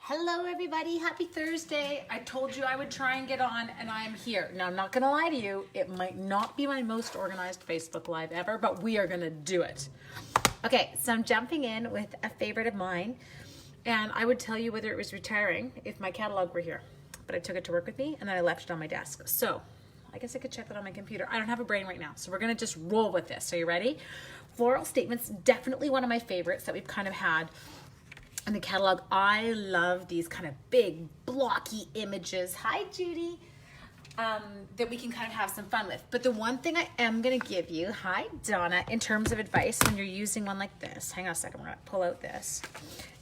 Hello everybody, happy Thursday. I told you I would try and get on and I am here. Now I'm not gonna lie to you, it might not be my most organized Facebook Live ever, but we are gonna do it. Okay, so I'm jumping in with a favorite of mine and I would tell you whether it was retiring if my catalog were here, but I took it to work with me and then I left it on my desk. So I guess I could check that on my computer. I don't have a brain right now, so we're gonna just roll with this. Are you ready? Floral Statements, definitely one of my favorites that we've kind of had in the catalog. I love these kind of big blocky images. Hi Judy. That we can kind of have some fun with. But the one thing I am gonna give you, hi Donna, in terms of advice when you're using one like this, hang on a second, we're gonna pull out this,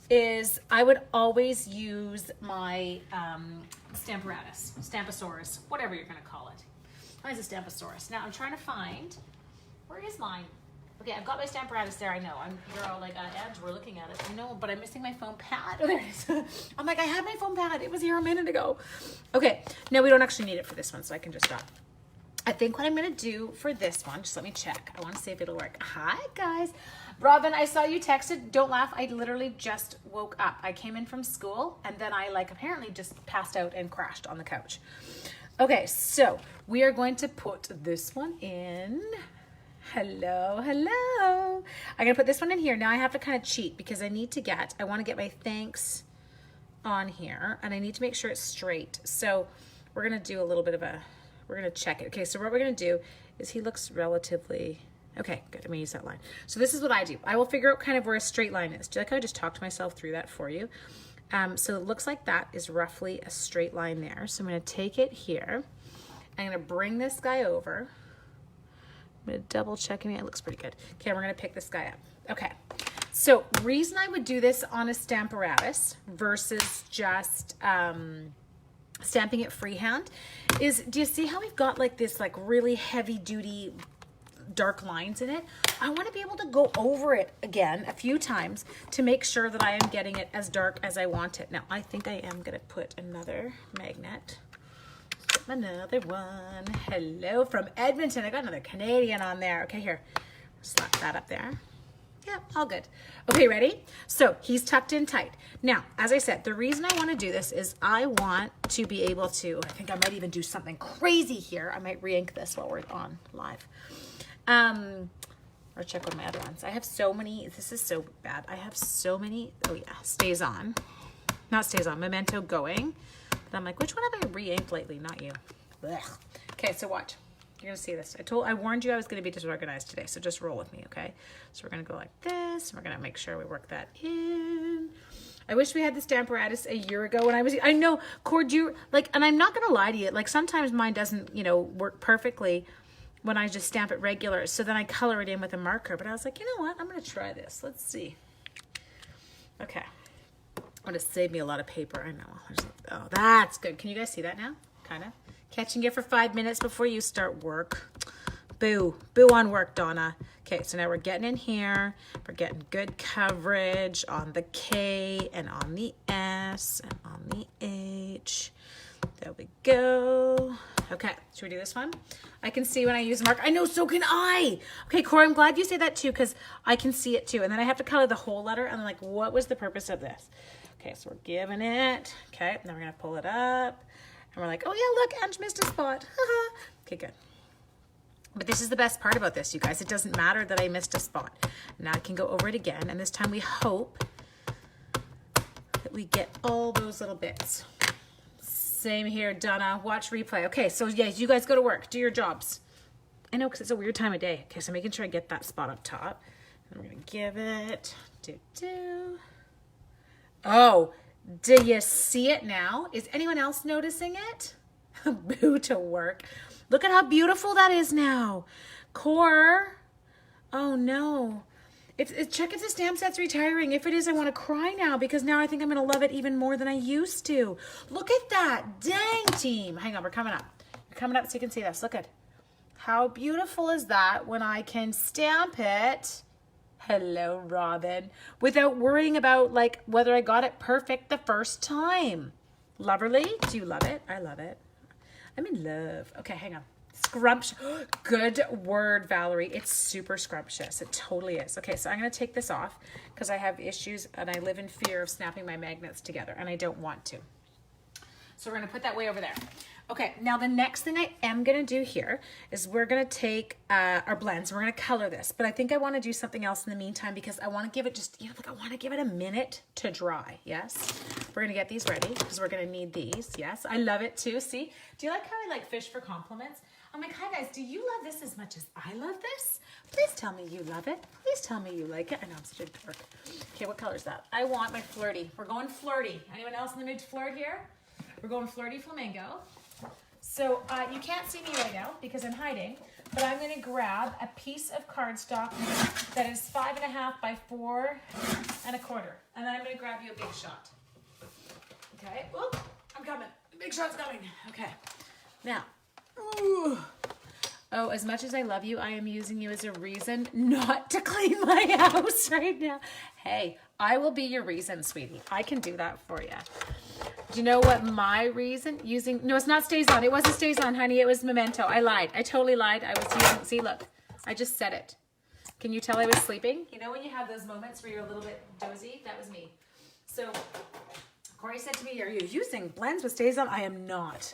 is I would always use my Stamposaurus, whatever you're gonna call it. Mine's a Stamposaurus. Now I'm trying to find, where is mine? Okay, I've got my Stamparatus there, I know. You're all like, Ange, we're looking at it. I know, but I'm missing my foam pad. Oh, there it is. I'm like, I had my foam pad. It was here a minute ago. Okay, no, we don't actually need it for this one, so I can just stop. I think what I'm gonna do for this one, just let me check. I wanna see if it'll work. Hi, guys. Robin, I saw you texted. Don't laugh, I literally just woke up. I came in from school, and then I apparently just passed out and crashed on the couch. Okay, so we are going to put this one in. Hello, hello. I'm gonna put this one in here. Now I have to kind of cheat because I wanna get my thanks on here and I need to make sure it's straight. So we're gonna do a little bit of we're gonna check it. Okay, so what we're gonna do is he looks relatively, okay, good, I'm gonna use that line. So this is what I do. I will figure out kind of where a straight line is. I just talked myself through that for you. So it looks like that is roughly a straight line there. So I'm gonna take it here. I'm gonna bring this guy over. I'm gonna double check him. It looks pretty good. Okay, we're gonna pick this guy up. Okay, so reason I would do this on a Stamparatus versus just stamping it freehand is, do you see how we've got like this really heavy duty dark lines in it? I want to be able to go over it again a few times to make sure that I am getting it as dark as I want it. Now I think I am gonna put another magnet. Another one. Hello from Edmonton. I got another Canadian on there. Okay, here. Slap that up there. Yeah, all good. Okay, ready? So he's tucked in tight. Now, as I said, the reason I want to do this is I want to be able to, I think I might even do something crazy here. I might re-ink this while we're on live. Or check on my other ones. I have so many, this is so bad. I have so many, oh yeah, stays on. Not stays on, Memento going. And I'm like, which one have I re-inked lately? Not you. Blech. Okay, so watch. You're gonna see this. I warned you I was gonna be disorganized today, so just roll with me, okay? So we're gonna go like this, and we're gonna make sure we work that in. I wish we had the Stamparatus a year ago when I know, Cord, and I'm not gonna lie to you, sometimes mine doesn't, work perfectly when I just stamp it regular, so then I color it in with a marker, but I was like, you know what? I'm gonna try this. Let's see. Okay. Would have saved me a lot of paper. I know. Oh, that's good. Can you guys see that now? Kind of. Catching you for 5 minutes before you start work. Boo. Boo on work, Donna. Okay, so now we're getting in here. We're getting good coverage on the K and on the S and on the H. There we go. Okay, should we do this one? I can see when I use a marker. I know, so can I. Okay, Cora, I'm glad you say that too because I can see it too. And then I have to color the whole letter and I'm like, what was the purpose of this? Okay, so we're giving it. Okay, now we're gonna pull it up. And we're like, oh yeah, look, Ange missed a spot. Okay, good. But this is the best part about this, you guys. It doesn't matter that I missed a spot. Now I can go over it again. And this time we hope that we get all those little bits. Same here, Donna. Watch replay. Okay, so yes, you guys go to work. Do your jobs. I know, because it's a weird time of day. Okay, so making sure I get that spot up top. And we're gonna give it, Oh, do you see it now? Is anyone else noticing it? Boo to work. Look at how beautiful that is now. Core. Oh no. Check if the stamp set's retiring. If it is, I want to cry now because now I think I'm going to love it even more than I used to. Look at that. Dang, team. Hang on, we're coming up. We're coming up so you can see this. Look at how beautiful is that when I can stamp it. Hello, Robin. Without worrying about whether I got it perfect the first time. Loverly, do you love it? I love it. I'm in love. Okay, hang on. Scrumptious. Good word, Valerie. It's super scrumptious. It totally is. Okay, so I'm going to take this off because I have issues and I live in fear of snapping my magnets together and I don't want to. So we're going to put that way over there. Okay, now the next thing I am going to do here is we're going to take our blends and we're going to color this. But I think I want to do something else in the meantime because I want to give it just, like I want to give it a minute to dry. Yes, we're going to get these ready because we're going to need these. Yes, I love it too. See, do you like how I like fish for compliments? I'm like, hi guys, do you love this as much as I love this? Please tell me you love it. Please tell me you like it. I know I'm such a dork. Okay, what color is that? I want my flirty. We're going flirty. Anyone else in the mood to flirt here? We're going flirty flamingo. So you can't see me right now because I'm hiding, but I'm going to grab a piece of cardstock that is 5.5 by 4 1/4. And then I'm going to grab you a big shot. Okay. Oop, I'm coming. Big shot's coming. Okay. Now, ooh. Oh, as much as I love you, I am using you as a reason not to clean my house right now. Hey, I will be your reason, sweetie. I can do that for you. Do you know what my reason using? No, it's not Stays On. It wasn't Stays On, honey. It was Memento. I lied. I totally lied. I was using, see, look, I just said it. Can you tell I was sleeping? You know when you have those moments where you're a little bit dozy? That was me. So Corey said to me, are you using blends with Stays On? I am not.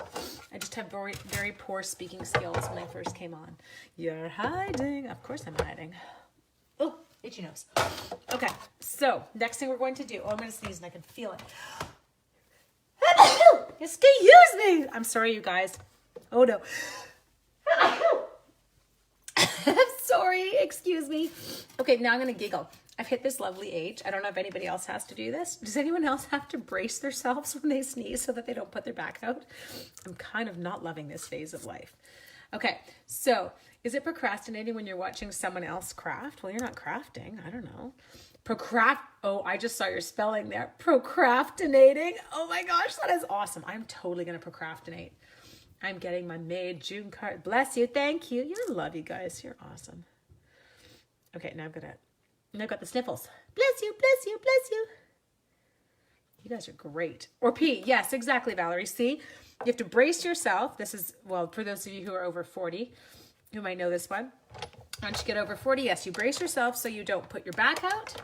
I just have very, very poor speaking skills when I first came on. You're hiding. Of course I'm hiding. Oh, itchy nose. Okay, so next thing we're going to do. Oh, I'm going to sneeze and I can feel it. Excuse me. I'm sorry, you guys. Oh, no. I'm sorry. Excuse me. Okay, now I'm going to giggle. I've hit this lovely age. I don't know if anybody else has to do this. Does anyone else have to brace themselves when they sneeze so that they don't put their back out? I'm kind of not loving this phase of life. Okay, so is it procrastinating when you're watching someone else craft? Well, you're not crafting. I don't know. Oh, I just saw your spelling there. Procrastinating. Oh my gosh, that is awesome. I'm totally going to procrastinate. I'm getting my May June card. Bless you. Thank you. I love you guys. You're awesome. Okay, now I've got the sniffles. Bless you, bless you, bless you. You guys are great. Or P. Yes, exactly, Valerie. See, you have to brace yourself. This is, well, for those of you who are over 40, who might know this one. Once you get over 40, yes, you brace yourself so you don't put your back out.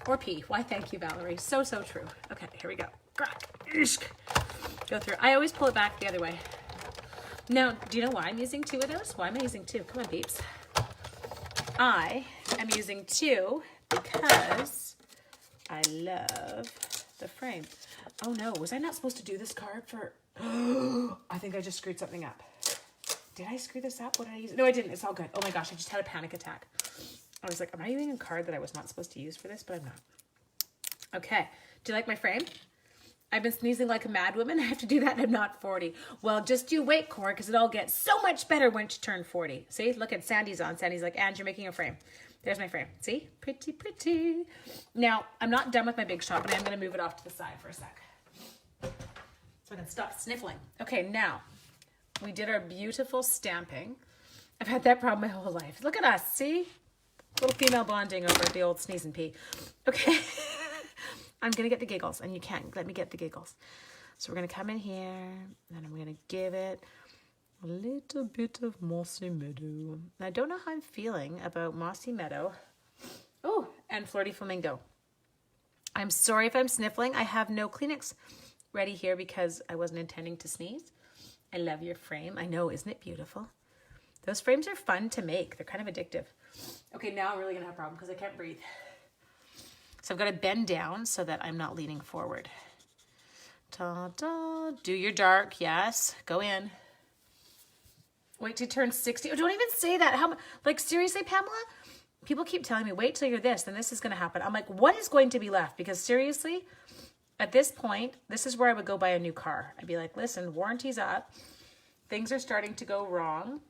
Or P. Why, thank you, Valerie. So, so true. Okay, here we go. Go through. I always pull it back the other way. Now, do you know why I'm using 2 of those? Why am I using 2? Come on, peeps. I am using 2 because I love the frame. Oh no, was I not supposed to do this card for... I think I just screwed something up. Did I screw this up? What did I use? No, I didn't. It's all good. Oh my gosh, I just had a panic attack. I was like, am I using a card that I was not supposed to use for this? But I'm not. Okay, do you like my frame? I've been sneezing like a mad woman. I have to do that and I'm not 40. Well, just you wait, Cora, because it all gets so much better once you turn 40. See, look at Sandy's on. Sandy's like, and you're making a frame. There's my frame. See? Pretty, pretty. Now, I'm not done with my big shot, but I'm going to move it off to the side for a sec. So I can stop sniffling. Okay, now, we did our beautiful stamping. I've had that problem my whole life. Look at us, see? Little female bonding over the old sneeze and pee. Okay. I'm going to get the giggles, and you can't let me get the giggles. So we're going to come in here, and I'm going to give it a little bit of Mossy Meadow. I don't know how I'm feeling about Mossy Meadow. Oh, and Flirty Flamingo. I'm sorry if I'm sniffling. I have no Kleenex ready here because I wasn't intending to sneeze. I love your frame. I know, isn't it beautiful? Those frames are fun to make. They're kind of addictive. Okay, now I'm really going to have a problem because I can't breathe. So I've got to bend down so that I'm not leaning forward. Ta-da. Do your dark, yes. Go in. Wait till you turn 60. Oh, don't even say that. How? Like, seriously, Pamela? People keep telling me, wait till you're this, then this is going to happen. I'm like, what is going to be left? Because seriously, at this point, this is where I would go buy a new car. I'd be like, listen, warranty's up. Things are starting to go wrong.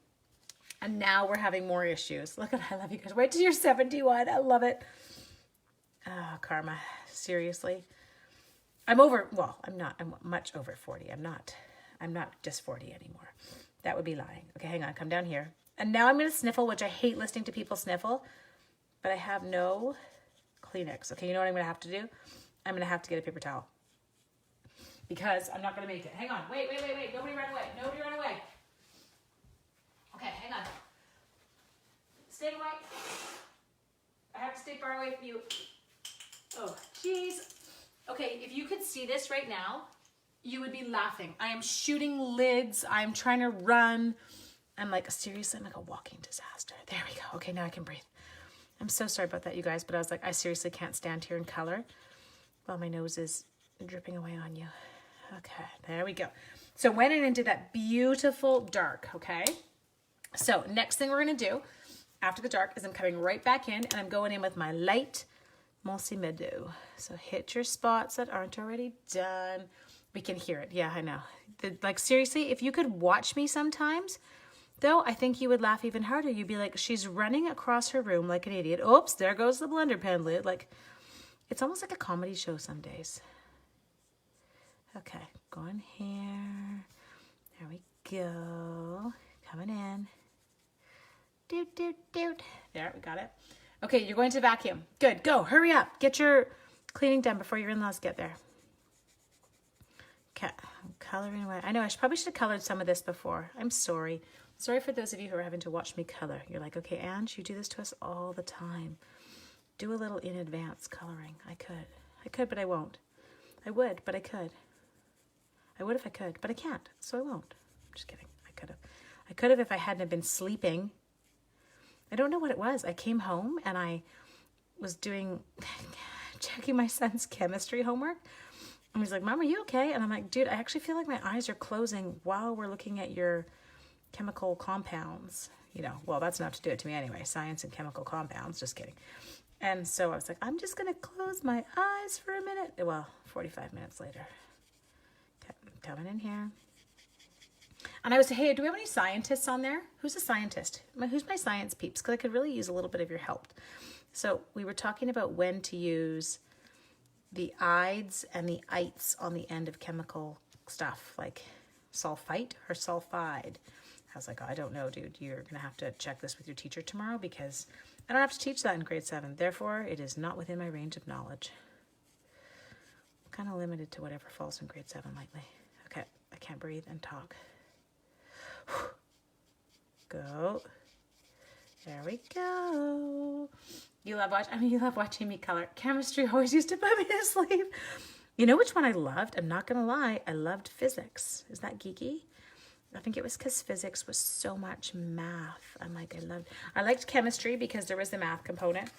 And now we're having more issues. Look at, I love you guys. Wait till you're 71. I love it. Oh, karma. Seriously. I'm much over 40. I'm not just 40 anymore. That would be lying. Okay, hang on. Come down here. And now I'm going to sniffle, which I hate listening to people sniffle. But I have no Kleenex. Okay, you know what I'm going to have to do? I'm going to have to get a paper towel. Because I'm not going to make it. Hang on. Wait. Nobody run away. Okay, hang on. Stay away. I have to stay far away from you. Oh, jeez. Okay, if you could see this right now, you would be laughing. I am shooting lids. I'm trying to run. I'm like, seriously, I'm like a walking disaster. There we go. Okay, now I can breathe. I'm so sorry about that, you guys, but I was like, I seriously can't stand here in color while my nose is dripping away on you. Okay, there we go. So went in and did that beautiful dark, okay? So next thing we're gonna do after the dark is I'm coming right back in and I'm going in with my light Multimedo. So hit your spots that aren't already done. We can hear it. Yeah, I know. Like seriously, if you could watch me sometimes, though, I think you would laugh even harder. You'd be like, she's running across her room like an idiot. Oops, there goes the blender pen lid. Like, it's almost like a comedy show some days. Okay, going here. There we go. Coming in. Doot, doot, doot. There, we got it. Okay, you're going to vacuum. Good, go, hurry up. Get your cleaning done before your in-laws get there. Okay, I'm coloring away. I know, I probably should have colored some of this before. I'm sorry. Sorry for those of you who are having to watch me color. You're like, okay, Ange, you do this to us all the time. Do a little in advance coloring. I could, but I won't. I would, but I could. I would if I could, but I can't, so I won't. I'm just kidding. I could have. I could have if I hadn't been sleeping. I don't know what it was. I came home and I was checking my son's chemistry homework. And he's like, Mom, are you okay? And I'm like, dude, I actually feel like my eyes are closing while we're looking at your chemical compounds. You know, well, that's enough to do it to me anyway. Science and chemical compounds, just kidding. And so I was like, I'm just going to close my eyes for a minute. Well, 45 minutes later. Okay, coming in here. And I was hey, do we have any scientists on there? Who's a scientist? Who's my science peeps? Because I could really use a little bit of your help. So we were talking about when to use the ides and the ites on the end of chemical stuff, like sulfite or sulfide. I was like, oh, I don't know, dude. You're going to have to check this with your teacher tomorrow because I don't have to teach that in grade 7. Therefore, it is not within my range of knowledge. I'm kind of limited to whatever falls in grade 7 lately. Okay, I can't breathe and talk. Go. There we go. You love watching me color. Chemistry always used to put me to sleep. You know which one I loved? I'm not going to lie. I loved physics. Is that geeky? I think it was because physics was so much math. I liked chemistry because there was the math component.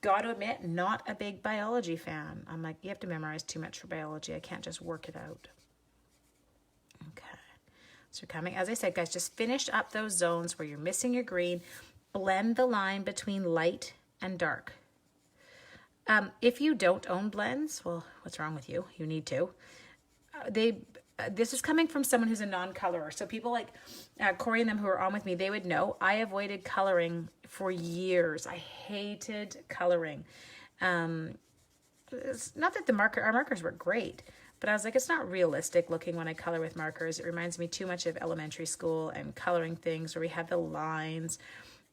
Got to admit, not a big biology fan. I'm like, you have to memorize too much for biology. I can't just work it out. Okay. So coming, as I said, guys, just finish up those zones where you're missing your green. Blend the line between light and dark. If you don't own blends, well, what's wrong with you? You need to. This is coming from someone who's a non-colorer. So people like Corey and them who are on with me, they would know I avoided coloring for years. I hated coloring. It's not that our markers were great, but I was like, it's not realistic looking when I color with markers. It reminds me too much of elementary school and coloring things where we had the lines.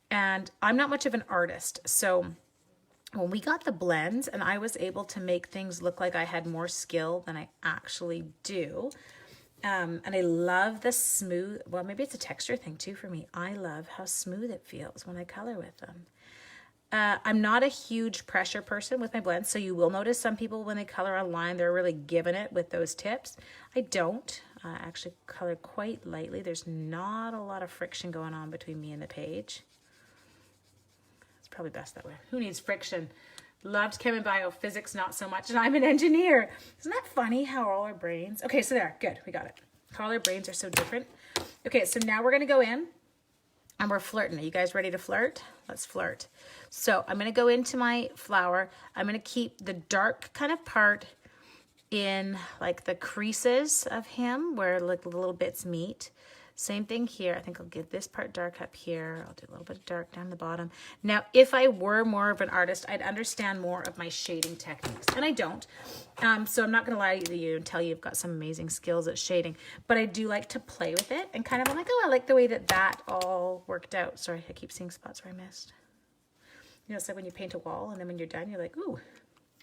And I'm not much of an artist. So when we got the blends and I was able to make things look like I had more skill than I actually do. And I love the smooth, well, maybe it's a texture thing too for me. I love how smooth it feels when I color with them. I'm not a huge pressure person with my blends. So you will notice some people when they color online, they're really giving it with those tips. I don't. I actually color quite lightly. There's not a lot of friction going on between me and the page. It's probably best that way. Who needs friction? Loved chem and bio, physics not so much, and I'm an engineer. Isn't that funny how all our brains... Okay, so there, good, we got it. How all our brains are so different. Okay, so now we're going to go in and we're flirting. Are you guys ready to flirt? Let's flirt. So I'm going to go into my flower. I'm going to keep the dark kind of part in like the creases of him where like the little bits meet. Same thing here. I think I'll get this part dark up here. I'll do a little bit of dark down the bottom. Now, if I were more of an artist, I'd understand more of my shading techniques. And I don't. So I'm not going to lie to you and tell you I've got some amazing skills at shading. But I do like to play with it. And kind of I'm like, oh, I like the way that all worked out. Sorry, I keep seeing spots where I missed. You know, it's like when you paint a wall and then when you're done, you're like, ooh,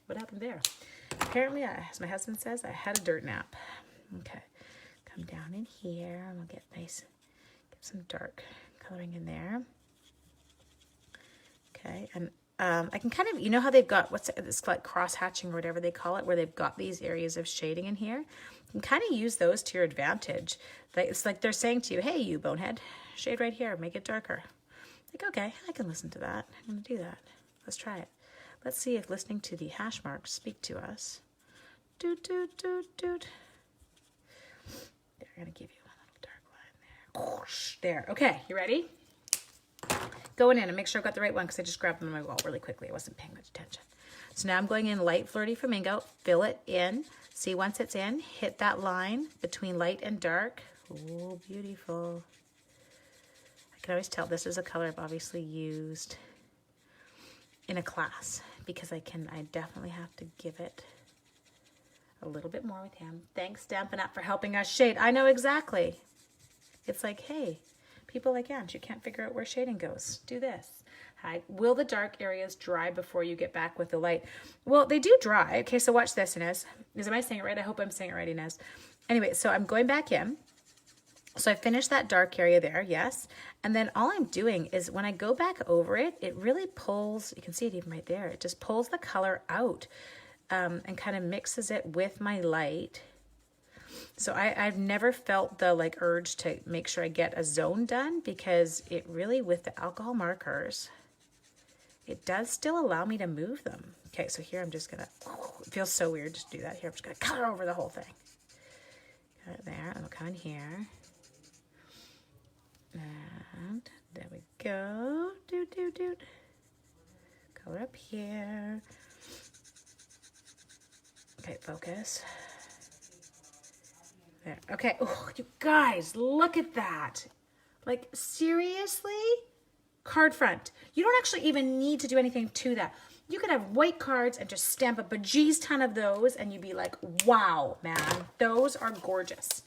what happened there? Apparently, as my husband says, I had a dirt nap. Okay. Come down in here and we'll get nice, get some dark coloring in there. Okay, and I can kind of, you know how they've got, what's it, it's like cross hatching or whatever they call it, where they've got these areas of shading in here. You can kind of use those to your advantage. Like, it's like they're saying to you, hey, you bonehead, shade right here, make it darker. Like, okay, I can listen to that. I'm going to do that. Let's try it. Let's see if listening to the hash marks speak to us. Doot, doot, doot, doot. They're going to give you a little dark line there. There. Okay, you ready? Going in and make sure I've got the right one because I just grabbed them on my wall really quickly. I wasn't paying much attention. So now I'm going in light Flirty Flamingo, fill it in. See, once it's in, hit that line between light and dark. Oh, beautiful. I can always tell this is a color I've obviously used in a class because I definitely have to give it a little bit more with him. Thanks, Stampin' Up, for helping us shade. I know exactly. It's like, hey, people like Ange, you can't figure out where shading goes. Do this. Hi. Will the dark areas dry before you get back with the light? Well, they do dry. Okay, so watch this, Inez. Am I saying it right? I hope I'm saying it right, Inez. Anyway, so I'm going back in. So I finished that dark area there, yes. And then all I'm doing is when I go back over it, it really pulls, you can see it even right there, it just pulls the color out and kind of mixes it with my light. So I've never felt the like urge to make sure I get a zone done because it really, with the alcohol markers, it does still allow me to move them. Okay, so here I'm just gonna, it feels so weird to do that here. I'm just gonna color over the whole thing. Got it there, and I'll come in here. And there we go. Doot, doot, doot. Color up here. Okay, focus. There. Okay. Oh, you guys, look at that. Like, seriously? Card front. You don't actually even need to do anything to that. You could have white cards and just stamp a bejeez ton of those and you'd be like, wow, man, those are gorgeous.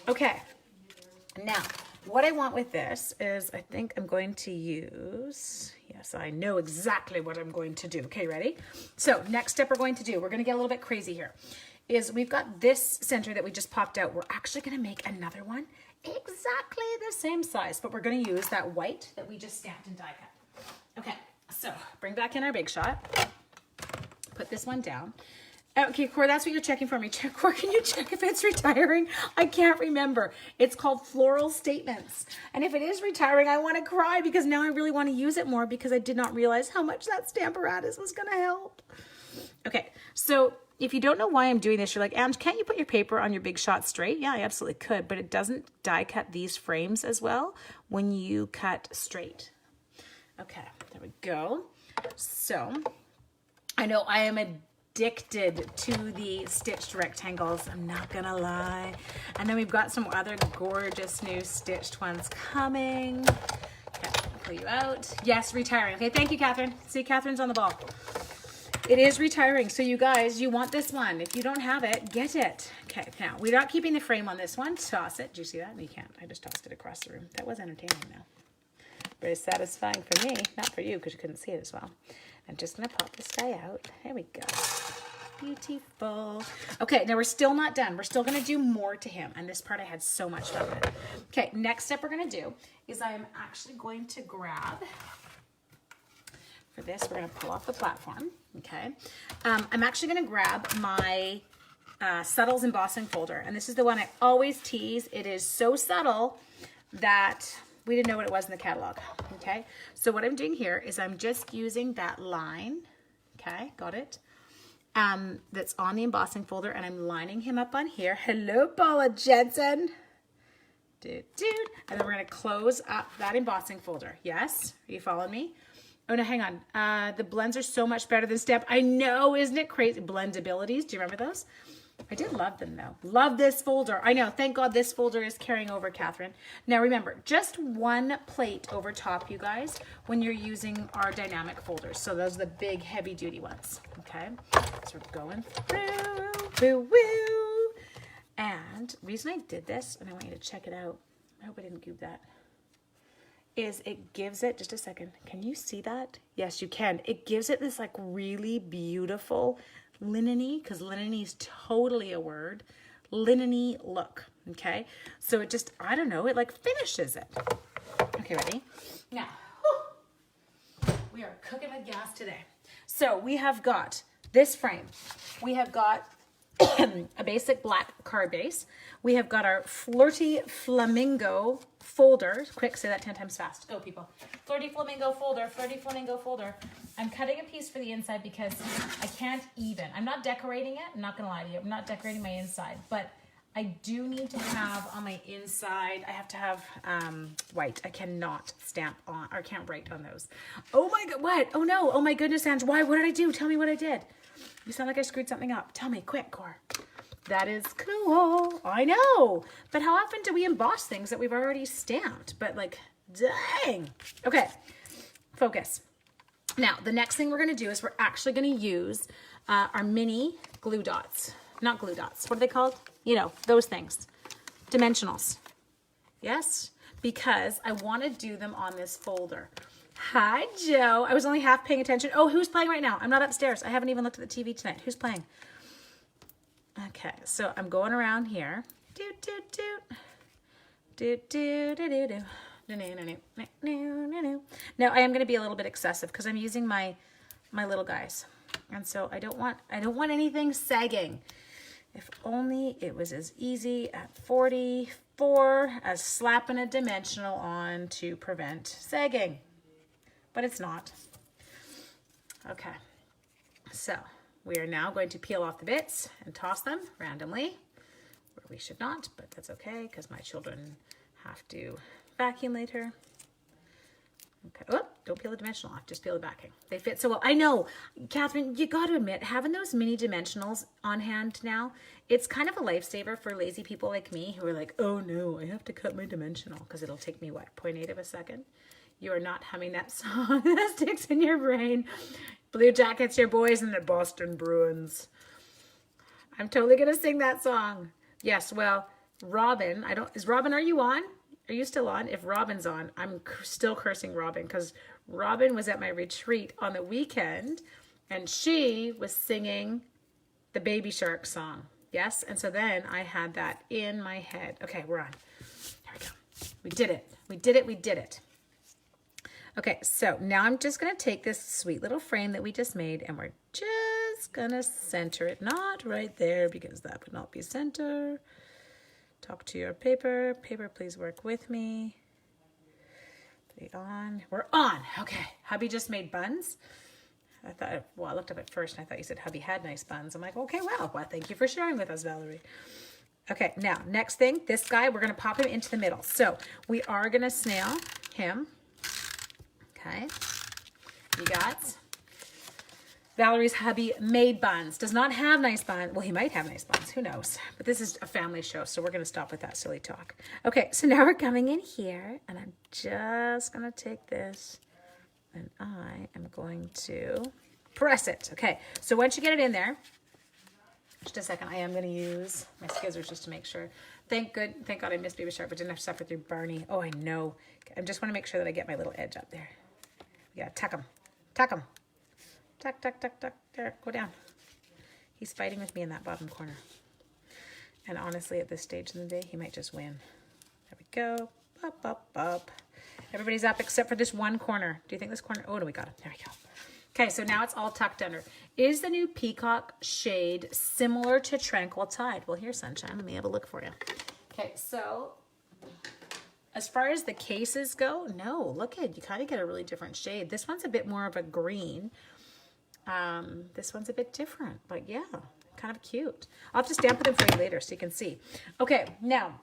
Okay. Now, what I want with this is I think I'm going to use, yes, I know exactly what I'm going to do. Okay, ready? So next step we're going to do, we're going to get a little bit crazy here, is we've got this center that we just popped out. We're actually going to make another one exactly the same size, but we're going to use that white that we just stamped and die cut. Okay, so bring back in our Big Shot. Put this one down. Okay, Cor, that's what you're checking for me. Cor, can you check if it's retiring? I can't remember. It's called Floral Statements. And if it is retiring, I want to cry because now I really want to use it more because I did not realize how much that Stamparatus was going to help. Okay, so if you don't know why I'm doing this, you're like, Ange, can't you put your paper on your Big Shot straight? Yeah, I absolutely could, but it doesn't die cut these frames as well when you cut straight. Okay, there we go. So I know I am addicted to the stitched rectangles, I'm not gonna lie. And then we've got some other gorgeous new stitched ones coming. Okay, I'll pull you out. Yes, retiring. Okay, thank you, Catherine. See, Catherine's on the ball. It is retiring, so you guys, you want this one. If you don't have it, get it. Okay, now, we're not keeping the frame on this one. Toss it. Do you see that? No, you can't. I just tossed it across the room. That was entertaining, though. Very satisfying for me, not for you, because you couldn't see it as well. I'm just going to pop this guy out. There we go. Beautiful. Okay, now we're still not done. We're still going to do more to him, and this part I had so much fun with. Okay, next step we're going to do is I am actually going to grab... For this, we're going to pull off the platform, okay? I'm actually going to grab my Subtles embossing folder, and this is the one I always tease. It is so subtle that we didn't know what it was in the catalog, okay? So what I'm doing here is I'm just using that line, okay? Got it? That's on the embossing folder, and I'm lining him up on here. Hello, Paula Jensen. And then we're going to close up that embossing folder. Yes? Are you following me? Oh, no, hang on. The blends are so much better than Stamp. I know, isn't it crazy? Blendabilities, do you remember those? I did love them, though. Love this folder. I know, thank God this folder is carrying over, Catherine. Now, remember, just one plate over top, you guys, when you're using our dynamic folders. So those are the big, heavy-duty ones, okay? So we're going through, woo. And the reason I did this, and I want you to check it out. I hope I didn't goob that. Is it gives it, just a second, can you see that? Yes, you can. It gives it this like really beautiful linen-y, because linen-y is totally a word, linen-y look, okay? So it just, I don't know, it like finishes it. Okay, ready? Now, we are cooking with gas today. So we have got this frame. We have got a basic black card base. We have got our Flirty Flamingo folder. Quick, say that 10 times fast. Go, people. Flirty Flamingo folder, Flirty Flamingo folder. I'm cutting a piece for the inside because I can't even. I'm not decorating it. I'm not going to lie to you. I'm not decorating my inside, but I do need to have on my inside, I have to have white. I cannot stamp on, or can't write on those. Oh my God, what? Oh no, oh my goodness, Ange, why? What did I do? Tell me what I did. You sound like I screwed something up. Tell me, quick, Cor. That is cool. I know. But how often do we emboss things that we've already stamped? But like, dang. Okay, focus. Now, the next thing we're gonna do is we're actually gonna use our mini glue dots. Not glue dots, what are they called? You know, those things, dimensionals. Yes, because I want to do them on this folder. Hi, Joe. I was only half paying attention. Oh, who's playing right now? I'm not upstairs. I haven't even looked at the TV tonight. Who's playing? Okay, so I'm going around here. Doot, doot, doot. Doot, doot, doot, doot, doot. Now I am going to be a little bit excessive because I'm using my little guys, and so I don't want anything sagging. If only it was as easy at 44 as slapping a dimensional on to prevent sagging, but it's not. Okay, so we are now going to peel off the bits and toss them randomly, where we should not, but that's okay because my children have to vacuum later. Okay. Oh, don't peel the dimensional off. Just peel the backing. They fit so well. I know, Catherine, you got to admit, having those mini dimensionals on hand now, it's kind of a lifesaver for lazy people like me who are like, oh no, I have to cut my dimensional because it'll take me, what, 0.8 of a second? You are not humming that song that sticks in your brain. Blue Jackets, your boys, and the Boston Bruins. I'm totally going to sing that song. Yes, well, Robin, Robin, are you on? Are you still on? If Robin's on, I'm still cursing Robin because Robin was at my retreat on the weekend and she was singing the Baby Shark song. Yes? And so then I had that in my head. Okay, we're on. Here we go. We did it. We did it. We did it. Okay, so now I'm just going to take this sweet little frame that we just made and we're just going to center it. Not right there because that would not be center. Talk to your paper. Paper, please work with me. On. We're on. Okay. Hubby just made buns. I thought, well, I looked up at first and I thought you said hubby had nice buns. I'm like, okay, well, thank you for sharing with us, Valerie. Okay, now, next thing, this guy, we're going to pop him into the middle. So we are going to snail him. Okay. You got Valerie's hubby made buns. Does not have nice buns. Well, he might have nice buns. Who knows? But this is a family show, so we're going to stop with that silly talk. Okay, so now we're coming in here, and I'm just going to take this, and I am going to press it. Okay, so once you get it in there, just a second, I am going to use my scissors just to make sure. Thank God I missed Baby Shark, but didn't have to suffer through Barney. Oh, I know. I just want to make sure that I get my little edge up there. Yeah, tuck him. Tuck him. Tuck, tuck, tuck, tuck. There, go down. He's fighting with me in that bottom corner. And honestly, at this stage in the day, he might just win. There we go. Up, up, up. Everybody's up except for this one corner. Do you think this corner? Oh, no, we got it. There we go. Okay, so now it's all tucked under. Is the new Peacock shade similar to Tranquil Tide? Well, here's Sunshine. Let me have a look for you. Okay, so as far as the cases go, no, look at, you kind of get a really different shade. This one's a bit more of a green. This one's a bit different, but yeah, kind of cute. I'll have to stamp them for you later so you can see. Okay, now,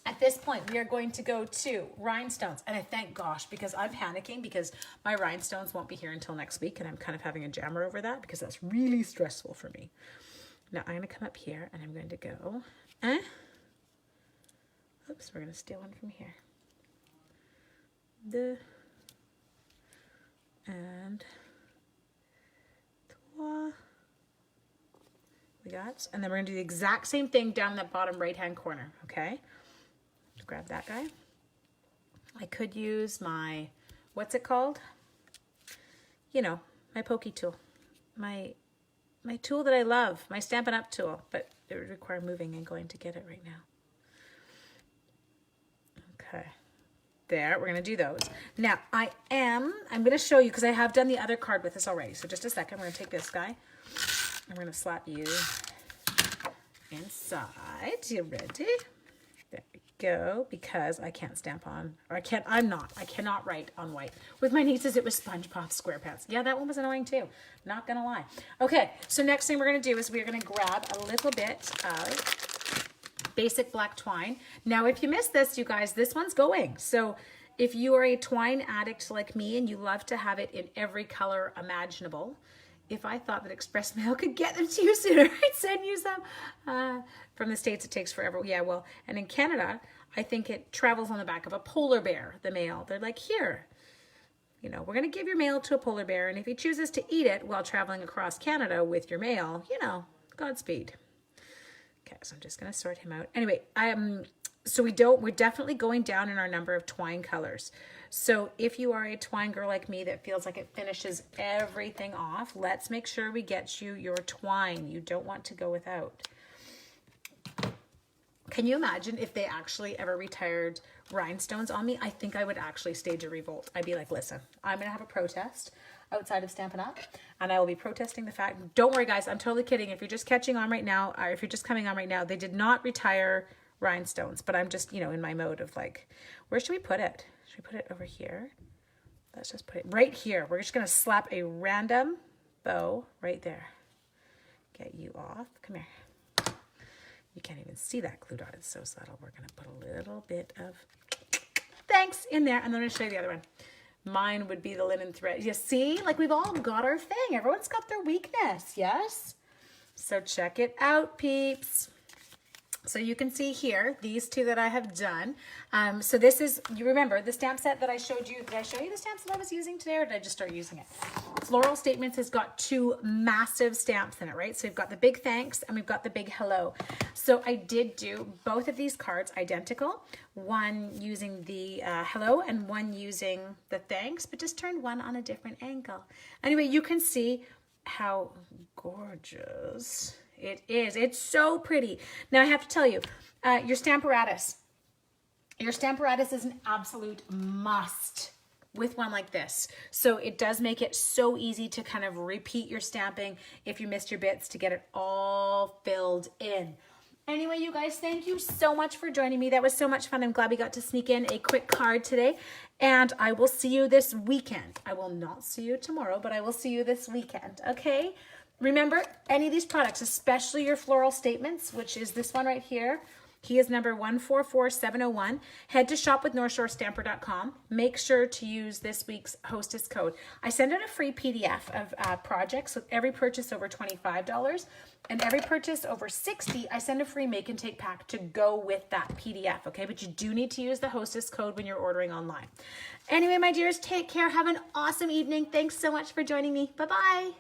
at this point, we are going to go to rhinestones. And I thank gosh, because I'm panicking because my rhinestones won't be here until next week. And I'm kind of having a jammer over that because that's really stressful for me. Now, I'm going to come up here and I'm going to go. Oops, we're going to steal one from here. We got, and then we're going to do the exact same thing down that bottom right-hand corner, okay? Grab that guy. I could use my, what's it called? You know, my pokey tool. My tool that I love, my Stampin' Up! Tool, but it would require moving and going to get it right now. Okay. There, we're gonna do those. Now, I'm gonna show you, because I have done the other card with this already. So just a second, we're gonna take this guy. I'm gonna slap you inside. You ready? There we go, because I can't stamp on, or I cannot write on white. With my nieces, it was SpongeBob SquarePants. Yeah, that one was annoying too, not gonna lie. Okay, so next thing we're gonna do is we're gonna grab a little bit of basic black twine. Now, if you missed this, you guys, this one's going. So if you are a twine addict like me and you love to have it in every color imaginable, if I thought that Express Mail could get them to you sooner, I'd send you some. From the States, it takes forever. Yeah, well, and in Canada, I think it travels on the back of a polar bear, the mail. They're like, here, you know, we're going to give your mail to a polar bear, and if he chooses to eat it while traveling across Canada with your mail, you know, Godspeed. Okay, so I'm just going to sort him out. Anyway, so we're definitely going down in our number of twine colors. So if you are a twine girl like me that feels like it finishes everything off, let's make sure we get you your twine. You don't want to go without. Can you imagine if they actually ever retired rhinestones on me? I think I would actually stage a revolt. I'd be like, listen, I'm going to have a protest outside of Stampin' Up! And I will be protesting the fact, don't worry guys, I'm totally kidding. If you're just catching on right now, or if you're just coming on right now, they did not retire rhinestones, but I'm just, you know, in my mode of like, where should we put it? Should we put it over here? Let's just put it right here. We're just going to slap a random bow right there. Get you off. Come here. You can't even see that glue dot. It's so subtle. We're going to put a little bit of thanks in there. And then I'm going to show you the other one. Mine would be the linen thread. You see, like we've all got our thing. Everyone's got their weakness. Yes. So check it out, peeps. So you can see here, these two that I have done. So this is, you remember the stamp set that I showed you. Did I show you the stamps that I was using today, or did I just start using it? Floral Statements has got two massive stamps in it, right? So we've got the big thanks and we've got the big hello. So I did do both of these cards identical, one using the hello and one using the thanks, but just turned one on a different angle. Anyway, you can see how gorgeous it is. It's so pretty. Now I have to tell you, your Stamparatus. Your Stamparatus is an absolute must with one like this. So it does make it so easy to kind of repeat your stamping if you missed your bits to get it all filled in. Anyway, you guys, thank you so much for joining me. That was so much fun. I'm glad we got to sneak in a quick card today. And I will see you this weekend. I will not see you tomorrow, but I will see you this weekend, okay? Remember, any of these products, especially your Floral Statements, which is this one right here, he is number 144701. Head to shopwithnorthshorestamper.com. Make sure to use this week's hostess code. I send out a free PDF of projects with every purchase over $25, and every purchase over $60, I send a free make and take pack to go with that PDF, okay? But you do need to use the hostess code when you're ordering online. Anyway, my dears, take care. Have an awesome evening. Thanks so much for joining me. Bye-bye.